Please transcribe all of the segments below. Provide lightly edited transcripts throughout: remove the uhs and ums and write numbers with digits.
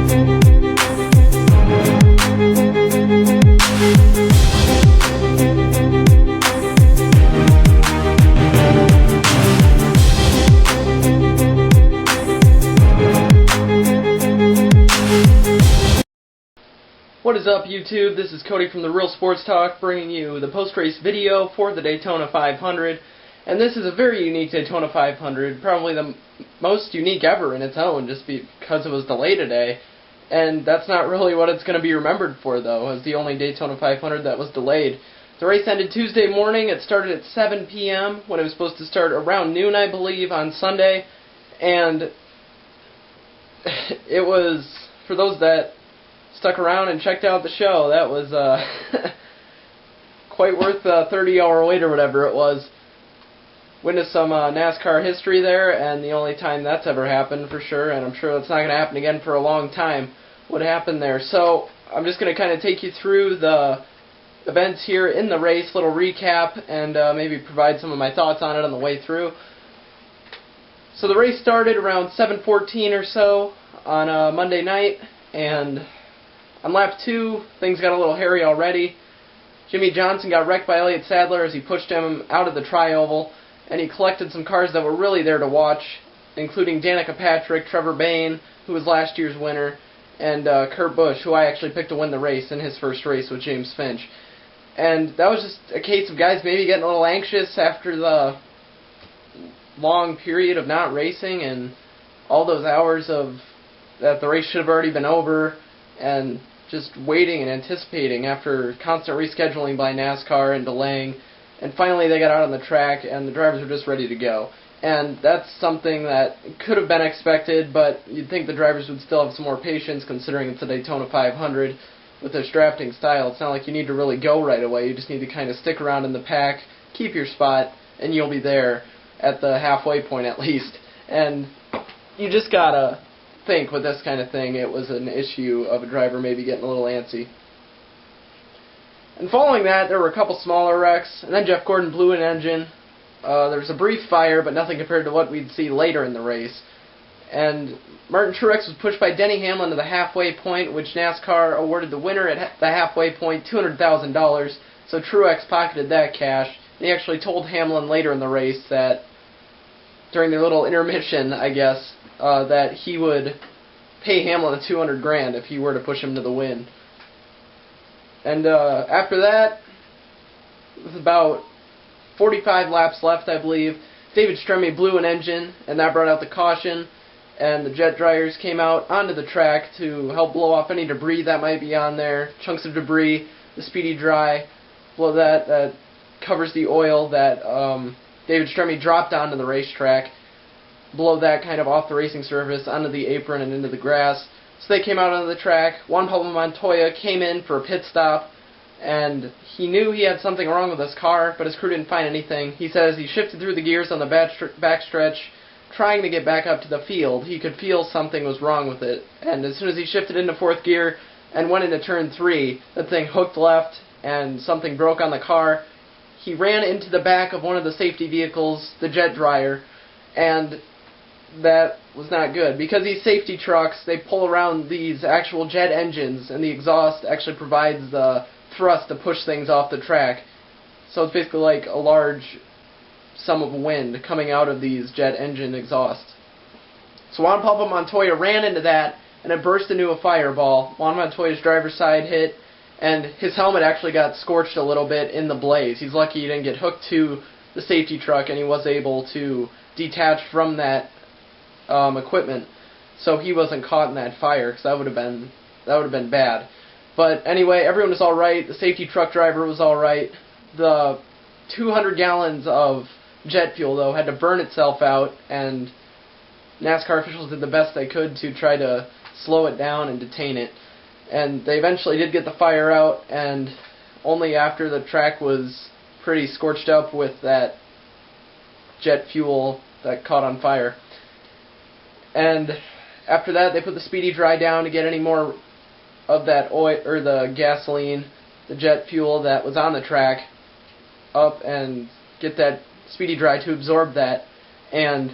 What is up, YouTube? This is Cody from The Real Sports Talk, bringing you the post-race video for the Daytona 500. And this is a very unique Daytona 500, probably the most unique ever in its own, just because it was delayed today. And that's not really what it's going to be remembered for, though, as the only Daytona 500 that was delayed. The race ended Tuesday morning. It started at 7 p.m. when it was supposed to start around noon, I believe, on Sunday. And it was, for those that stuck around and checked out the show, that was quite worth the 30-hour wait or whatever it was. Witnessed some NASCAR history there, and the only time that's ever happened for sure, and I'm sure that's not going to happen again for a long time, what happened there. So I'm just going to kind of take you through the events here in the race, little recap, and maybe provide some of my thoughts on it on the way through. So the race started around 7:14 or so on Monday night, and on lap 2, things got a little hairy already. Jimmy Johnson got wrecked by Elliott Sadler as he pushed him out of the tri-oval, and he collected some cars that were really there to watch, including Danica Patrick, Trevor Bayne, who was last year's winner, and Kurt Busch, who I actually picked to win the race in his first race with James Finch. And that was just a case of guys maybe getting a little anxious after the long period of not racing and all those hours of that the race should have already been over, and just waiting and anticipating after constant rescheduling by NASCAR and delaying. And finally they got out on the track and the drivers were just ready to go. And that's something that could have been expected, but you'd think the drivers would still have some more patience considering it's a Daytona 500 with this drafting style. It's not like you need to really go right away. You just need to kind of stick around in the pack, keep your spot, and you'll be there at the halfway point at least. And you just gotta think with this kind of thing it was an issue of a driver maybe getting a little antsy. And following that, there were a couple smaller wrecks, and then Jeff Gordon blew an engine. There was a brief fire, but nothing compared to what we'd see later in the race. And Martin Truex was pushed by Denny Hamlin to the halfway point, which NASCAR awarded the winner at the halfway point $200,000. So Truex pocketed that cash. And he actually told Hamlin later in the race that, during their little intermission, I guess, that he would pay Hamlin the $200,000 if he were to push him to the win. And after that, with about 45 laps left, I believe, David Stremme blew an engine, and that brought out the caution, and the jet dryers came out onto the track to help blow off any debris that might be on there, chunks of debris, the speedy dry, blow that covers the oil that David Stremme dropped onto the racetrack, blow that kind of off the racing surface onto the apron and into the grass. So they came out onto the track. Juan Pablo Montoya came in for a pit stop, and he knew he had something wrong with his car, but his crew didn't find anything. He says he shifted through the gears on the backstretch, trying to get back up to the field. He could feel something was wrong with it, and as soon as he shifted into fourth gear and went into turn 3, the thing hooked left, and something broke on the car. He ran into the back of one of the safety vehicles, the jet dryer, and that was not good. Because these safety trucks, they pull around these actual jet engines, and the exhaust actually provides the thrust to push things off the track. So it's basically like a large sum of wind coming out of these jet engine exhausts. So Juan Pablo Montoya ran into that, and it burst into a fireball. Juan Montoya's driver's side hit, and his helmet actually got scorched a little bit in the blaze. He's lucky he didn't get hooked to the safety truck, and he was able to detach from that equipment, so he wasn't caught in that fire, because that would have been bad. But anyway, everyone was all right. The safety truck driver was all right. The 200 gallons of jet fuel, though, had to burn itself out, and NASCAR officials did the best they could to try to slow it down and detain it. And they eventually did get the fire out, and only after the track was pretty scorched up with that jet fuel that caught on fire. And after that, they put the speedy dry down to get any more of that oil, or the gasoline, the jet fuel that was on the track, up, and get that speedy dry to absorb that. And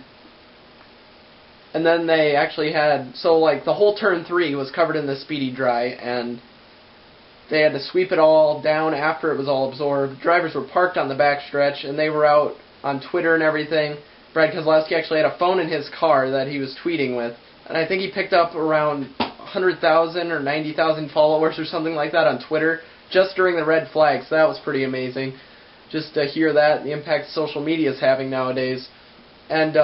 And then they actually had, so like the whole turn 3 was covered in the speedy dry, and they had to sweep it all down after it was all absorbed. Drivers were parked on the backstretch, and they were out on Twitter and everything. Brad Keselowski actually had a phone in his car that he was tweeting with, and I think he picked up around 100,000 or 90,000 followers or something like that on Twitter just during the red flag, so that was pretty amazing. Just to hear that, the impact social media is having nowadays. And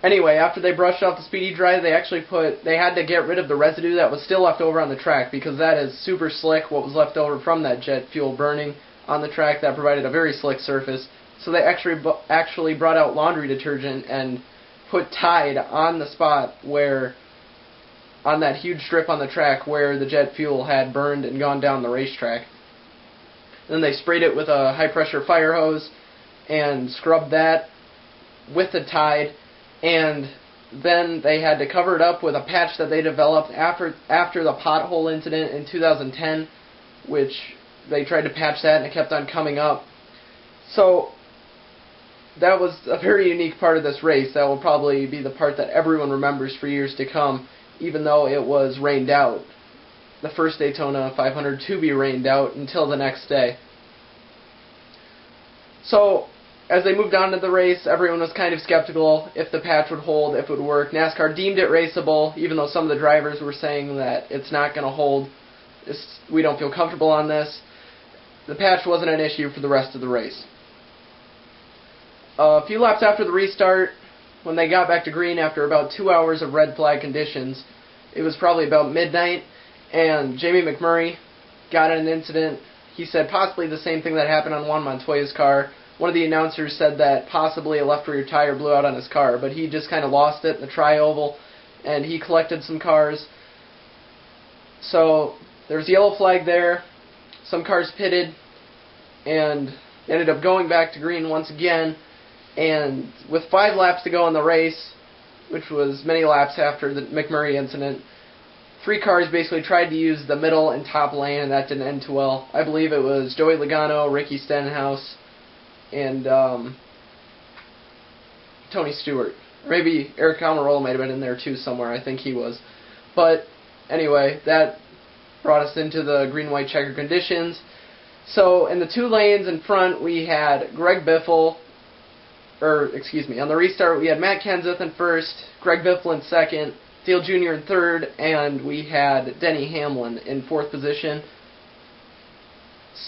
anyway, after they brushed off the speedy dry, they had to get rid of the residue that was still left over on the track, because that is super slick, what was left over from that jet fuel burning on the track. That provided a very slick surface. So they actually brought out laundry detergent and put Tide on the spot where, on that huge strip on the track where the jet fuel had burned and gone down the racetrack. Then they sprayed it with a high-pressure fire hose and scrubbed that with the Tide, and then they had to cover it up with a patch that they developed after the pothole incident in 2010, which they tried to patch that and it kept on coming up. So that was a very unique part of this race. That will probably be the part that everyone remembers for years to come, even though it was rained out. The first Daytona 500 to be rained out until the next day. So, as they moved on to the race, everyone was kind of skeptical if the patch would hold, if it would work. NASCAR deemed it raceable, even though some of the drivers were saying that it's not going to hold. We don't feel comfortable on this. The patch wasn't an issue for the rest of the race. A few laps after the restart, when they got back to green after about 2 hours of red flag conditions, it was probably about midnight, and Jamie McMurray got in an incident. He said possibly the same thing that happened on Juan Montoya's car. One of the announcers said that possibly a left rear tire blew out on his car, but he just kind of lost it in the tri-oval, and he collected some cars. So there's a yellow flag there. Some cars pitted, and ended up going back to green once again. And with 5 laps to go in the race, which was many laps after the McMurray incident, 3 cars basically tried to use the middle and top lane, and that didn't end too well. I believe it was Joey Logano, Ricky Stenhouse, and Tony Stewart. Maybe Eric Almirola might have been in there too somewhere. I think he was. But anyway, that brought us into the green-white checker conditions. So in the 2 lanes in front, we had Greg Biffle, on the restart we had Matt Kenseth in first, Greg Biffle in second, Dale Jr. in third, and we had Denny Hamlin in 4th position.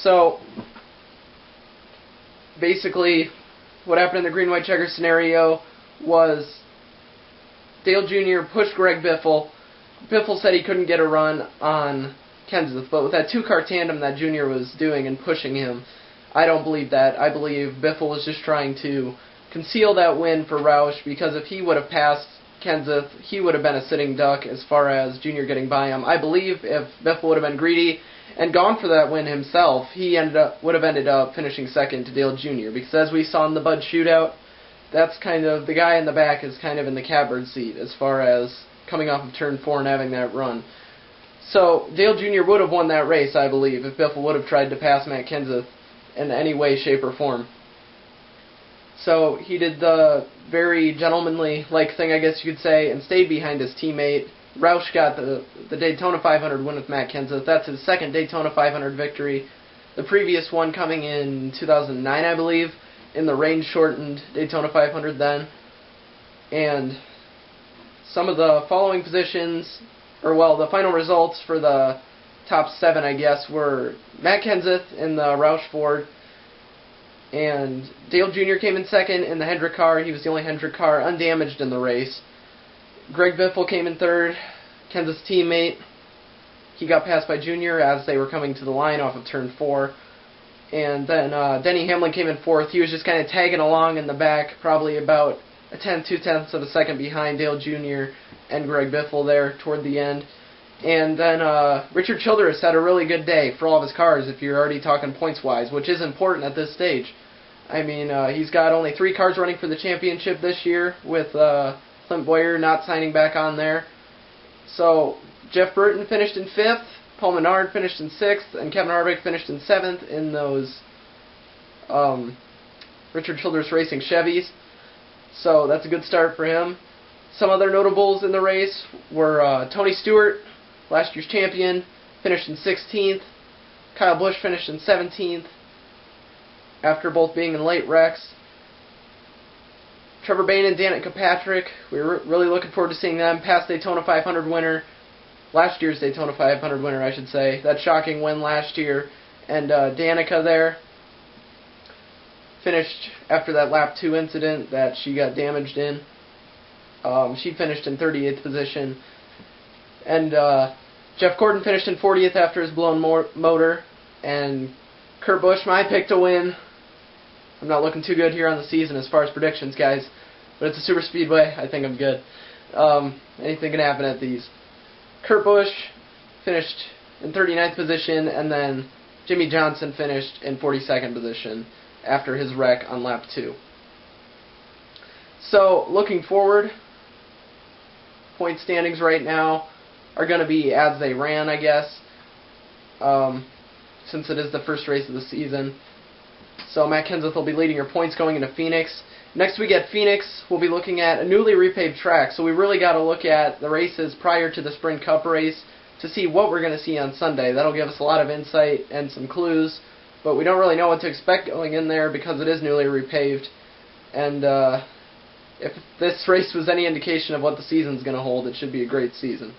So basically, what happened in the green-white checker scenario was Dale Jr. pushed Greg Biffle. Biffle said he couldn't get a run on Kenseth, but with that 2-car tandem that Jr. was doing and pushing him, I don't believe that. I believe Biffle was just trying to conceal that win for Roush, because if he would have passed Kenseth, he would have been a sitting duck as far as Jr. getting by him. I believe if Biffle would have been greedy and gone for that win himself, he would have ended up finishing second to Dale Jr., because as we saw in the Bud shootout, that's kind of, the guy in the back is kind of in the catbird seat as far as coming off of turn 4 and having that run. So Dale Jr. would have won that race, I believe, if Biffle would have tried to pass Matt Kenseth in any way, shape, or form. So he did the very gentlemanly-like thing, I guess you could say, and stayed behind his teammate. Roush got the Daytona 500 win with Matt Kenseth. That's his second Daytona 500 victory. The previous one coming in 2009, I believe, in the rain-shortened Daytona 500 then. And some of the following positions, the final results for the top 7, I guess, were Matt Kenseth in the Roush Ford, and Dale Jr. came in second in the Hendrick car. He was the only Hendrick car undamaged in the race. Greg Biffle came in third, Kenseth's teammate. He got passed by Jr. as they were coming to the line off of turn 4. And then Denny Hamlin came in fourth. He was just kind of tagging along in the back, probably about a 2/10 of a second behind Dale Jr. and Greg Biffle there toward the end. And then Richard Childress had a really good day for all of his cars, if you're already talking points-wise, which is important at this stage. I mean, he's got only 3 cars running for the championship this year, with Clint Boyer not signing back on there. So Jeff Burton finished in 5th, Paul Menard finished in 6th, and Kevin Harvick finished in 7th in those Richard Childress Racing Chevys. So that's a good start for him. Some other notables in the race were Tony Stewart, last year's champion, finished in 16th. Kyle Busch finished in 17th after both being in late wrecks. Trevor Bayne and Danica Patrick, we were really looking forward to seeing them. Past Daytona 500 winner, last year's Daytona 500 winner, I should say. That shocking win last year. And Danica there finished after that lap 2 incident that she got damaged in. She finished in 38th position. And Jeff Gordon finished in 40th after his blown motor. And Kurt Busch, my pick to win. I'm not looking too good here on the season as far as predictions, guys. But it's a super speedway. I think I'm good. Anything can happen at these. Kurt Busch finished in 39th position, and then Jimmy Johnson finished in 42nd position after his wreck on lap 2. So, looking forward, point standings right now are going to be as they ran, I guess, since it is the first race of the season. So Matt Kenseth will be leading your points going into Phoenix. Next week at Phoenix, we'll be looking at a newly repaved track. So we really got to look at the races prior to the Sprint Cup race to see what we're going to see on Sunday. That'll give us a lot of insight and some clues, but we don't really know what to expect going in there because it is newly repaved. And if this race was any indication of what the season's going to hold, it should be a great season.